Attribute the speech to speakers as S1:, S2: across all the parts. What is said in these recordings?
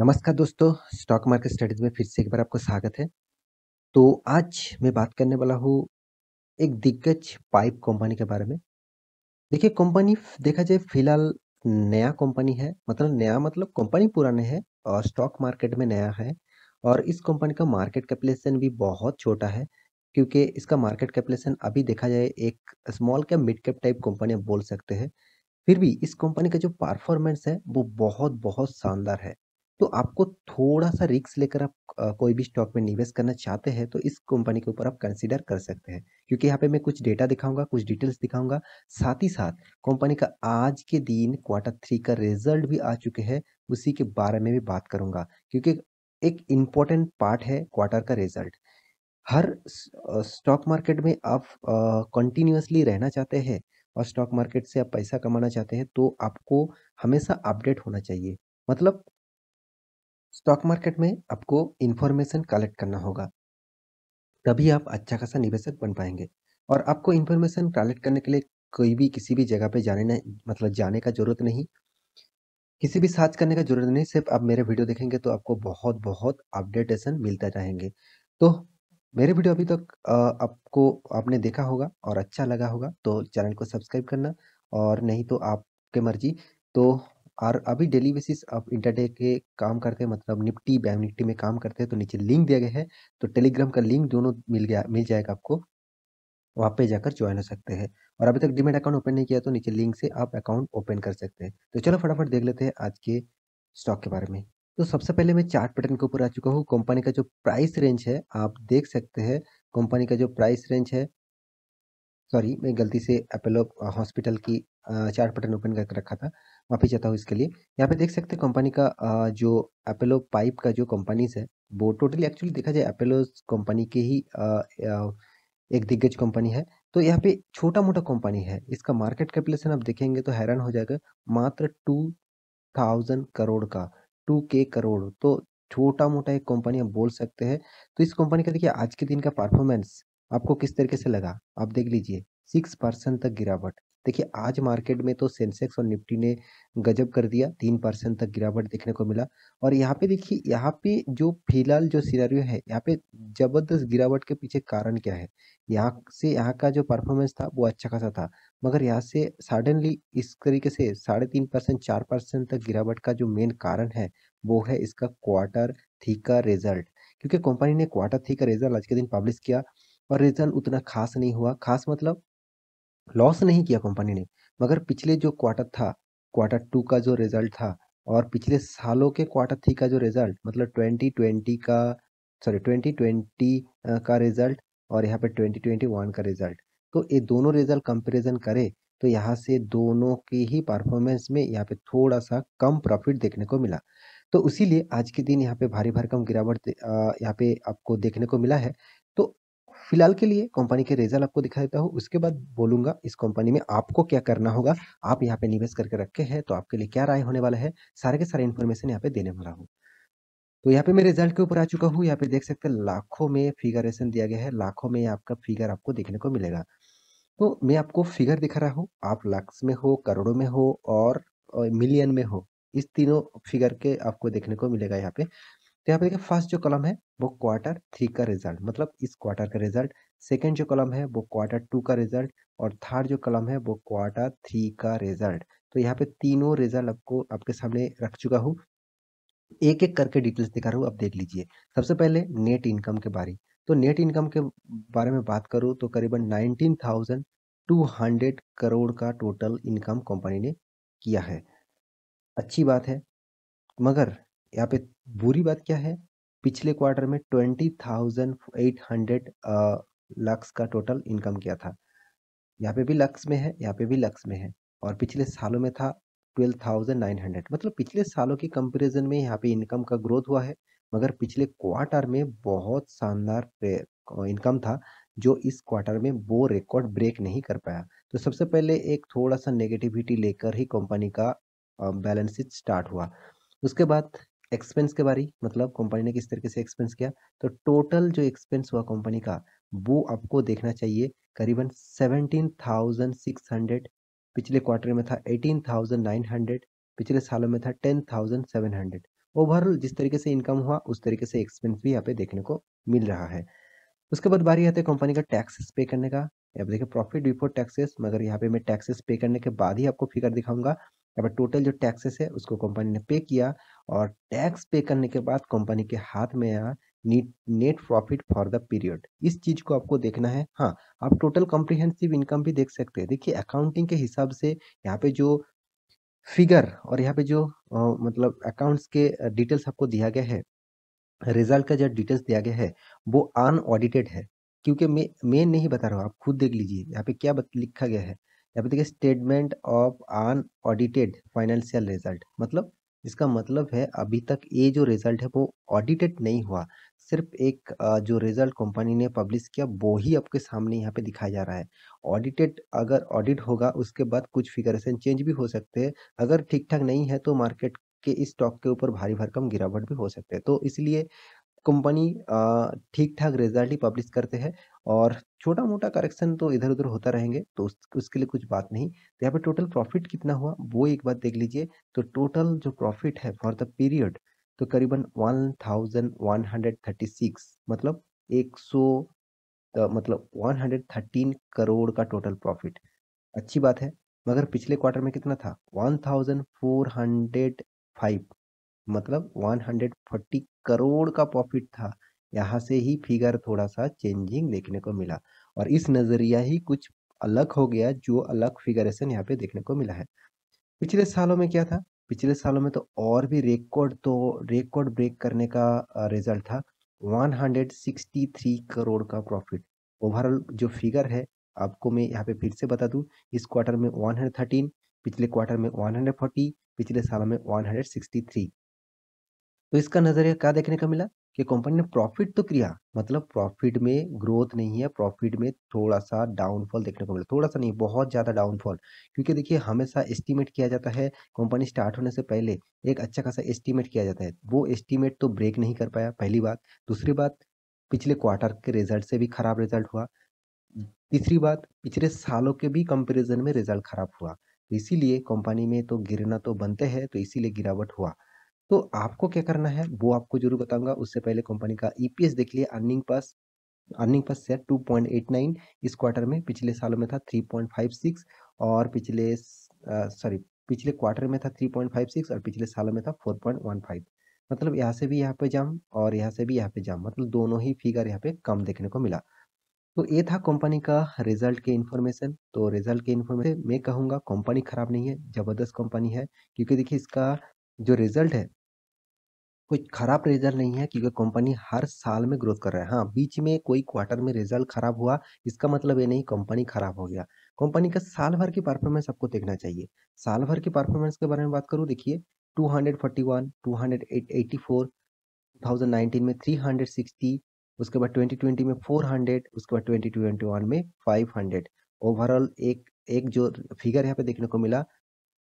S1: नमस्कार दोस्तों, stock market studies में फिर से एक बार आपको स्वागत है। तो आज मैं बात करने वाला हूँ एक दिग्गज पाइप कंपनी के बारे में। देखिए कंपनी देखा जाए फिलहाल नया कंपनी है, मतलब नया मतलब कंपनी पुराने है और स्टॉक मार्केट में नया है और इस कंपनी का मार्केट कैपिटलाइजेशन भी बहुत छोटा है, क्योंकि इसका मार्केट कैपिटलाइजेशन अभी देखा जाए एक small cap, mid cap type company आप बोल सकते हैं। फिर भी इस कंपनी का जो परफॉर्मेंस है वो बहुत-बहुत शानदार है। तो आपको थोड़ा-सा रिस्क लेकर आप कोई भी स्टॉक में निवेश करना चाहते हैं तो इस कंपनी के ऊपर आप कंसीडर कर सकते हैं। क्योंकि यहाँ पे मैं कुछ डेटा दिखाऊँगा, कुछ डिटेल्स दिखाऊँगा, साथ ही साथ कंपनी का आज के दिन क्वार्टर 3 का रिजल्ट भी आ चुके हैं, उसी के बारे में भी बात करूँगा। क्योंकि एक इम्पोर्टेंट पार्ट है क्वार्टर का रिजल्ट। स्टॉक मार्केट में आप कंटिन्यूअसली रहना चाहते हैं और स्टॉक मार्केट से आप पैसा कमाना चाहते हैं तो आपको हमेशा अपडेट होना चाहिए। मतलब स्टॉक मार्केट में आपको इन्फॉर्मेशन कलेक्ट करना होगा, तभी आप अच्छा खासा निवेशक बन पाएँगे। और आपको इन्फॉर्मेशन कलेक्ट करने के लिए कोई भी किसी भी जगह पे जाने का ज़रूरत नहीं, किसी भी सर्च करने का ज़रूरत नहीं, सिर्फ़ आप मेरे वीडियो देखेंगे तो आपको बहुत-बहुत अपडेटेशन मिलते रहेंगे। तो मेरे वीडियो अभी तक आपने देखा होगा और अच्छा लगा होगा तो चैनल को सब्सक्राइब करना, और नहीं तो आपकी मर्ज़ी। तो और अभी डेली बेसिस आप इंटरडे के काम करते हैं, मतलब निफ्टी, बैंक निफ्टी में काम करते हैं तो नीचे लिंक दिया गया है, तो टेलीग्राम का लिंक दोनों मिल जाएगा आपको। वहाँ पे जाकर जॉइन हो सकते हैं। और अभी तक डीमैट अकाउंट ओपन नहीं किया तो नीचे लिंक से आप अकाउंट ओपन कर सकते हैं। तो चलो फटाफट देख लेते हैं आज के स्टॉक के बारे में। तो सबसे पहले मैं चार्ट पैटर्न के ऊपर आ चुका हूँ। कंपनी का जो प्राइस रेंज है आप देख सकते हैं। कंपनी का जो प्राइस रेंज है, सॉरी मैं गलती से अपोलो हॉस्पिटल की चार्ट पैटर्न ओपन करके रखा था, माफ़ी चाहता हूँ इसके लिए। यहाँ पे देख सकते हैं कंपनी का जो अपोलो पाइप का जो कंपनीज़ है, वो टोटली एक्चुअली देखा जाए अपोलो कंपनी के ही एक दिग्गज कंपनी है। तो यहाँ पे छोटा-मोटा कंपनी है। इसका मार्केट कैपिटलाइजेशन आप देखेंगे तो हैरान हो जाएगा, मात्र 2000 करोड़ का, 2K करोड़। तो छोटा-मोटा एक कंपनी आप बोल सकते हैं। तो इस कंपनी का देखिए आज के दिन का परफॉर्मेंस आपको किस तरीके से लगा? आप देख लीजिए, 6% तक गिरावट। देखिए आज मार्केट में तो सेंसेक्स और निफ्टी ने गज़ब कर दिया, 3% तक गिरावट देखने को मिला। और यहाँ पे देखिए, यहाँ पे जो फिलहाल जो सिनेरियो है, यहाँ पे ज़बरदस्त गिरावट के पीछे कारण क्या है? यहाँ से यहाँ का जो परफॉर्मेंस था वो अच्छा खासा था। मगर यहाँ से सडनली इस तरीके से 3.5% 4% तक गिरावट का जो मेन कारण है, वो है इसका क्वार्टर 3 का रिज़ल्ट। क्योंकि कंपनी ने क्वार्टर 3 का रिज़ल्ट आज के दिन पब्लिश किया और रिज़ल्ट उतना ख़ास नहीं हुआ। ख़ास मतलब लॉस नहीं किया कंपनी ने, मगर पिछले जो क्वार्टर था, क्वार्टर 2 का जो रिज़ल्ट था और पिछले सालों के क्वार्टर 3 का जो रिज़ल्ट, मतलब 2020 का, सॉरी 2020 का रिज़ल्ट और यहाँ पे 2021 का रिज़ल्ट। तो ये दोनों रिज़ल्ट कंपैरिज़न करें, तो यहाँ से दोनों की ही परफ़ॉर्मेंस में यहाँ पे थोड़ा-सा कम प्रॉफ़िट देखने को मिला। तो इसीलिए आज के दिन यहाँ पे भारी भरकम गिरावट यहाँ पे आपको देखने को मिला है। तो फिलहाल के लिए कंपनी के रिज़ल्ट आपको दिखा देता हूँ, उसके बाद बोलूँगा इस कंपनी में आपको क्या करना होगा। आप यहाँ पे निवेश करके रखे हैं, तो आपके लिए क्या राय होने वाला है, सारे के सारे इन्फॉर्मेशन यहाँ पे देने वाला हूँ। तो यहाँ पे मैं रिज़ल्ट के ऊपर आ चुका हूँ, यहाँ पे देख सकते हैं लाखों में फिगरेशन दिया गया है, लाखों में आपका फिगर आपको देखने को मिलेगा। तो मैं आपको फिगर दिखा रहा हूँ, आप लाख्स में हो, करोड़ों में हो और मिलियन में हो, इस तीनों फिगर के आपको देखने को मिलेगा यहाँ पे। तो यहाँ पे देखिए फर्स्ट जो कॉलम है वो क्वार्टर 3 का रिजल्ट, मतलब इस क्वार्टर का रिजल्ट। सेकंड जो कॉलम है वो क्वार्टर 2 का रिजल्ट और थर्ड जो कॉलम है वो क्वार्टर 3 का रिजल्ट। तो यहाँ पे तीनों रिजल्ट आपको आपके सामने रख चुका हूँ। एक-एक करके डिटेल्स दिखा रहा हूँ, आप देख लीजिए। सबसे पहले नेट इनकम के बारे। तो नेट इनकम के बारे में बात करूँ तो करीबन 19,200 करोड़ का टोटल इनकम कंपनी ने किया है। अच्छी बात है। मगर यहाँ पे बुरी बात क्या है? पिछले क्वार्टर में 20,800 लाख्स का टोटल इनकम किया था। यहाँ पे भी लक्स में है, यहाँ पे भी लक्स में है और पिछले सालों में था 12,900। मतलब पिछले सालों के कंपैरिज़न में यहाँ पे इनकम का ग्रोथ हुआ है, मगर पिछले क्वार्टर में बहुत शानदार इनकम था, जो इस क्वार्टर में वो रिकॉर्ड ब्रेक नहीं कर पाया। तो सबसे पहले एक थोड़ा-सा नेगेटिविटी लेकर ही कंपनी का बैलेंस शीट स्टार्ट हुआ। उसके बाद एक्सपेंस के बारी, मतलब कंपनी ने किस तरीके से एक्सपेंस किया, तो टोटल जो एक्सपेंस हुआ कंपनी का, वो आपको देखना चाहिए करीबन 17,600। पिछले क्वार्टर में था 18,900, पिछले सालों में था 10,700। ओवरऑल जिस तरीके से इनकम हुआ उस तरीके से एक्सपेंस भी यहाँ पे देखने को मिल रहा है। उसके बाद बारी आती है कंपनी का टैक्सेस पे करने का। यहाँ पे देखिए प्रॉफिट बिफोर टैक्सेस, मगर यहाँ पे मैं टैक्सेस पे करने के बाद ही आपको फिगर दिखाऊंगा। यहाँ पे टोटल जो टैक्सेस है उसको कंपनी ने पे किया, और टैक्स पे करने के बाद कंपनी के हाथ में आया net net profit for the period. इस चीज को आपको देखना है। हाँ, आप टोटल कॉम्प्रिहेंसिव इनकम भी देख सकते हैं। देखिए अकाउंटिंग के हिसाब से यहाँ पे जो फिगर और यहाँ पे जो मतलब अकाउंट्स के डिटेल्स आपको दिया गया है, रिजल्ट का जो डिटेल्स दिया गया है वो अनऑडिटेड है। क्योंकि मैं नहीं बता रहा हूँ, आप खुद देख लीजिए यहाँ पे क्या लिखा गया है। यहाँ पे देखिए statement of unaudited financial result, मतलब इसका मतलब है अभी तक ये जो रिजल्ट है वो ऑडिटेड नहीं हुआ। सिर्फ एक जो रिजल्ट कंपनी ने पब्लिश किया वो ही आपके सामने यहाँ पे दिखाया जा रहा है। ऑडिटेड अगर ऑडिट होगा उसके बाद कुछ फिगरेशन चेंज भी हो सकते हैं। अगर ठीक ठाक नहीं है तो मार्केट के इस स्टॉक के ऊपर भारी भरकम गिरावट भी हो सकते हैं। तो इसलिए कंपनी ठीक-ठाक रिजल्ट ही पब्लिश करते हैं, और छोटा-मोटा करेक्शन तो इधर-उधर होता रहेंगे, तो उसके लिए कुछ बात नहीं। तो यहाँ पे टोटल प्रॉफिट कितना हुआ वो एक बार देख लीजिए। तो टोटल जो प्रॉफिट है फॉर द पीरियड तो करीबन 1136, मतलब 100 मतलब 113 करोड़ का टोटल प्रॉफिट। अच्छी बात है। मगर पिछले क्वार्टर में कितना था? 1405, मतलब 140 करोड़ का प्रॉफिट था। यहाँ से ही फिगर थोड़ा सा चेंजिंग देखने को मिला, और इस नजरिया ही कुछ अलग हो गया, जो अलग फिगरेशन यहाँ पे देखने को मिला है। पिछले सालों में क्या था? पिछले सालों में तो और भी रिकॉर्ड ब्रेक करने का रिजल्ट था। 163 करोड़ का प्रॉफिट। ओवरऑल जो फिगर है आपको मैं यहाँ पे फिर से बता दूं, इस क्वार्टर में 113, पिछले क्वार्टर में 140, पिछले सालों में 163। तो इसका नज़रिया क्या देखने को मिला कि कंपनी ने प्रॉफिट तो किया, मतलब प्रॉफिट में ग्रोथ नहीं है, प्रॉफिट में थोड़ा-सा डाउनफॉल देखने को मिला। थोड़ा-सा नहीं, बहुत ज़्यादा डाउनफॉल। क्योंकि देखिए हमेशा एस्टीमेट किया जाता है, कंपनी स्टार्ट होने से पहले एक अच्छा खासा एस्टीमेट किया जाता है। वो एस्टीमेट तो ब्रेक नहीं कर पाया, पहली बात। दूसरी बात, पिछले क्वार्टर के रिजल्ट से भी खराब रिजल्ट हुआ। तीसरी बात, पिछले सालों के भी कंपैरिजन में रिजल्ट खराब हुआ। तो इसीलिए कंपनी में तो गिरना तो बनते हैं, तो इसीलिए गिरावट हुआ। तो आपको क्या करना है वो आपको ज़रूर बताऊँगा। उससे पहले कंपनी का ईपीएस देख लिए। अर्निंग पर शेयर 2.89 इस क्वार्टर में, पिछले सालों में था 3.56, और पिछले क्वार्टर में था 3.56 और पिछले सालों में था 4.15। मतलब यहाँ से भी यहाँ पे जंप और यहाँ से भी यहाँ पे जंप, मतलब दोनों ही फिगर यहाँ पे कम देखने को मिला। तो ये था कंपनी का रिजल्ट के इन्फॉर्मेशन। तो रिजल्ट के इन्फॉर्मेशन मैं कहूँगा कंपनी खराब नहीं है, जबरदस्त कंपनी है। क्योंकि देखिए इसका जो रिजल्ट है कोई खराब रिजल्ट नहीं है, क्योंकि कंपनी हर साल में ग्रोथ कर रहा है। हाँ, बीच में कोई क्वार्टर में रिजल्ट खराब हुआ, इसका मतलब ये नहीं कंपनी खराब हो गया। कंपनी का साल भर की परफॉर्मेंस आपको देखना चाहिए। साल भर की परफॉर्मेंस के बारे में बात करूँ, देखिए 241, 284, 2019 में 360, उसके बाद 2020 में 400, उसके बाद 2021 में 500। ओवरऑल एक एक जो फिगर यहाँ पे देखने को मिला,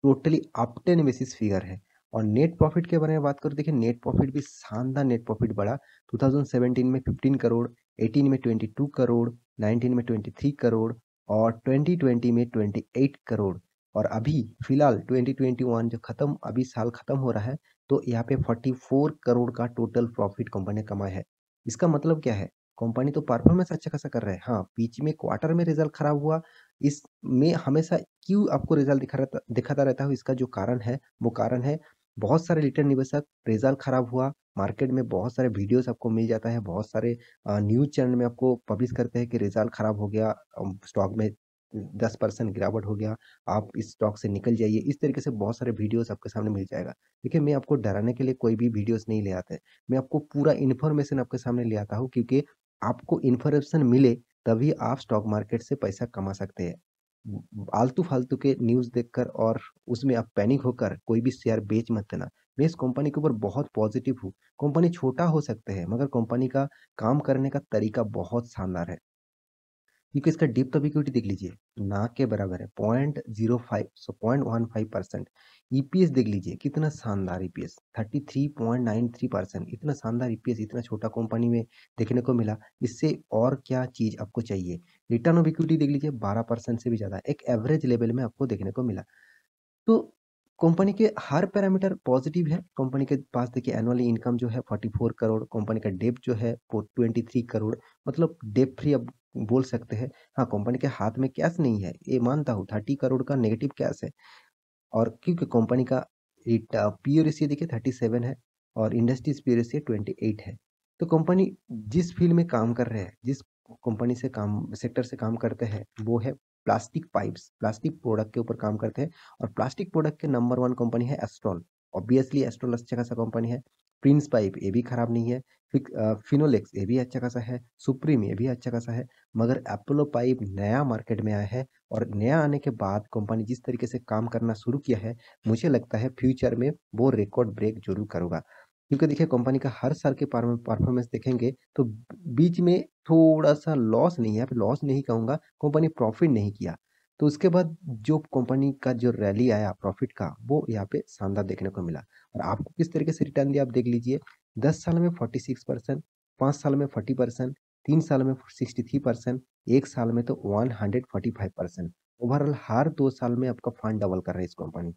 S1: टोटली अपटेन बेसिस फिगर है। और नेट प्रॉफिट के बारे में बात करूँ, देखिए नेट प्रॉफिट भी शानदार नेट प्रॉफिट बढ़ा। 2017 में 15 करोड़, 18 में 22 करोड़, 19 में 23 करोड़, और 2020 में 28 करोड़। और अभी फिलहाल 2021 जो खत्म, अभी साल खत्म हो रहा है, तो यहाँ पे 44 करोड़ का टोटल प्रॉफिट कंपनी ने कमाया है। इसका मतलब क्या है? कंपनी तो परफॉर्मेंस अच्छा खासा कर रहा है। हाँ, बीच में क्वार्टर में रिजल्ट खराब हुआ। इसमें हमेशा क्यों आपको रिजल्ट दिखाता रहता हूँ, इसका जो कारण है वो कारण है, बहुत सारे रिटेल निवेशक, रिजल्ट खराब हुआ, मार्केट में बहुत सारे वीडियोस आपको मिल जाता है, बहुत सारे न्यूज़ चैनल में आपको पब्लिश करते हैं कि रिजल्ट खराब हो गया, स्टॉक में 10% गिरावट हो गया, आप इस स्टॉक से निकल जाइए। इस तरीके से बहुत सारे वीडियोस आपके सामने मिल जाएगा। देखिए मैं आपको डराने के लिए कोई भी वीडियोस नहीं ले आता है। मैं आपको पूरा इन्फॉर्मेशन आपके सामने ले आता हूँ, क्योंकि आपको इन्फॉर्मेशन मिले तभी आप स्टॉक मार्केट से पैसा कमा सकते हैं। आलतू-फालतू के न्यूज़ देखकर और उसमें आप पैनिक होकर कोई भी शेयर बेच मत देना। मैं इस कंपनी के ऊपर बहुत पॉजिटिव हूँ। कंपनी छोटा हो सकते हैं, मगर कंपनी का काम करने का तरीका बहुत शानदार है। क्योंकि इसका डेप्थ ऑफ इक्विटी देख लीजिए, ना के बराबर है, 0.05, 0.15%। ईपीएस देख लीजिए कितना शानदार ईपीएस, 33.93%। इतना शानदार ईपीएस इतना छोटा कंपनी में देखने को मिला। इससे और क्या चीज़ आपको चाहिए? रिटर्न ऑफ इक्विटी देख लीजिए, 12% से भी ज़्यादा, एक एवरेज लेवल में आपको देखने को मिला। तो कंपनी के हर पैरामीटर पॉजिटिव है। कंपनी के पास देखिए एनुअली इनकम जो है 44 करोड़, कंपनी का डेब्ट जो है वो 23 करोड़, मतलब डेब्ट फ्री आप बोल सकते हैं। हाँ, कंपनी के हाथ में कैश नहीं है, ये मानता हूँ, 30 करोड़ का नेगेटिव कैश है। और क्योंकि कंपनी का पीई रेशियो देखिए 37 है और इंडस्ट्रीज पीई रेशियो 28 है। तो कंपनी जिस फील्ड में काम कर रहे हैं, जिस कंपनी से काम सेक्टर से काम करते हैं, वो है प्लास्टिक पाइप्स, प्लास्टिक प्रोडक्ट के ऊपर काम करते हैं। और प्लास्टिक प्रोडक्ट के नंबर वन कंपनी है एस्ट्रॉल। ऑब्वियसली एस्ट्रॉल अच्छा खासा कंपनी है। प्रिंस पाइप ये भी खराब नहीं है। फिनोलेक्स ये भी अच्छा खासा है। सुप्रीम ये भी अच्छा खासा है। मगर अपोलो पाइप नया मार्केट में आया है और नया आने के बाद कंपनी जिस तरीके से काम करना शुरू किया है, मुझे लगता है फ्यूचर में वो रिकॉर्ड ब्रेक जरूर करूँगा। क्योंकि देखिए कंपनी का हर साल के परफॉर्मेंस देखेंगे तो बीच में थोड़ा-सा लॉस नहीं है, अब लॉस नहीं कहूँगा, कंपनी प्रॉफ़िट नहीं किया। तो उसके बाद जो कंपनी का जो रैली आया प्रॉफ़िट का, वो यहाँ पे शानदार देखने को मिला। और आपको किस तरीके से रिटर्न दिया आप देख लीजिए, 10 साल में 46%, 5 साल में 40%, 3 साल में 63%, 1 साल में तो 145%। ओवरऑल हर 2 साल में आपका फंड डबल कर रहा है इस कंपनी।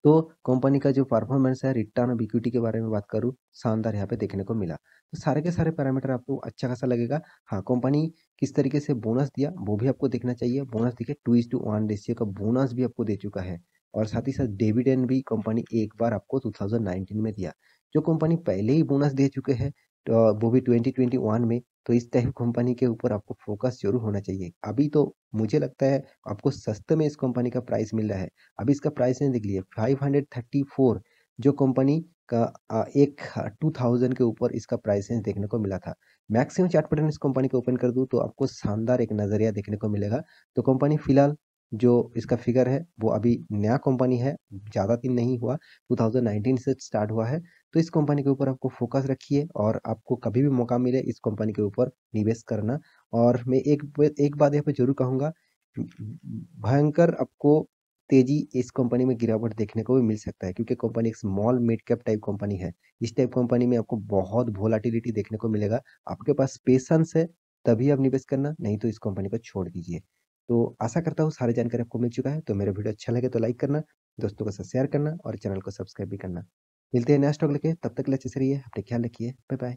S1: तो कंपनी का जो परफॉर्मेंस है, रिटर्न ऑफ इक्विटी के बारे में बात करूँ, शानदार यहाँ पे देखने को मिला। तो सारे के सारे पैरामीटर आपको अच्छा खासा लगेगा। हाँ, कंपनी किस तरीके से बोनस दिया वो भी आपको देखना चाहिए। बोनस देखिए 2:1 रेशियो का बोनस भी आपको दे चुका है। और साथ ही साथ डिविडेंड भी कंपनी एक बार आपको 2019 में दिया। जो कंपनी पहले ही बोनस दे चुके हैं, तो वो भी 2021 में, तो इस टाइप कंपनी के ऊपर आपको फोकस जरूर होना चाहिए। अभी तो मुझे लगता है आपको सस्ते में इस कंपनी का प्राइस मिल रहा है। अभी इसका प्राइस नहीं देख लिए 534, जो कंपनी का एक 2000 के ऊपर इसका प्राइस रेंज देखने को मिला था। मैक्सिमम चार्ट पैटर्न इस कंपनी को ओपन कर दूं तो आपको शानदार एक नजरिया देखने को मिलेगा। तो कंपनी फिलहाल जो इसका फिगर है वो अभी नया कंपनी है, ज़्यादा दिन नहीं हुआ, 2019 से स्टार्ट हुआ है। तो इस कंपनी के ऊपर आपको फोकस रखिए और आपको कभी भी मौका मिले इस कंपनी के ऊपर निवेश करना। और मैं एक बात यहाँ पे जरूर कहूँगा, भयंकर आपको तेजी इस कंपनी में गिरावट देखने को भी मिल सकता है, क्योंकि कंपनी एक small mid cap type company है। इस टाइप कंपनी में आपको बहुत वोलाटिलिटी देखने को मिलेगा। आपके पास पेशेंस है तभी आप निवेश करना, नहीं तो इस कंपनी को छोड़ दीजिए। तो आशा करता हूँ सारी जानकारी आपको मिल चुका है। तो मेरा वीडियो अच्छा लगे तो लाइक करना, दोस्तों के साथ शेयर करना और चैनल को सब्सक्राइब भी करना। मिलते हैं नेक्स्ट टॉक लेके, तब तक के लिए अच्छे से रहिए, अपने ख्याल रखिए, बाय बाय।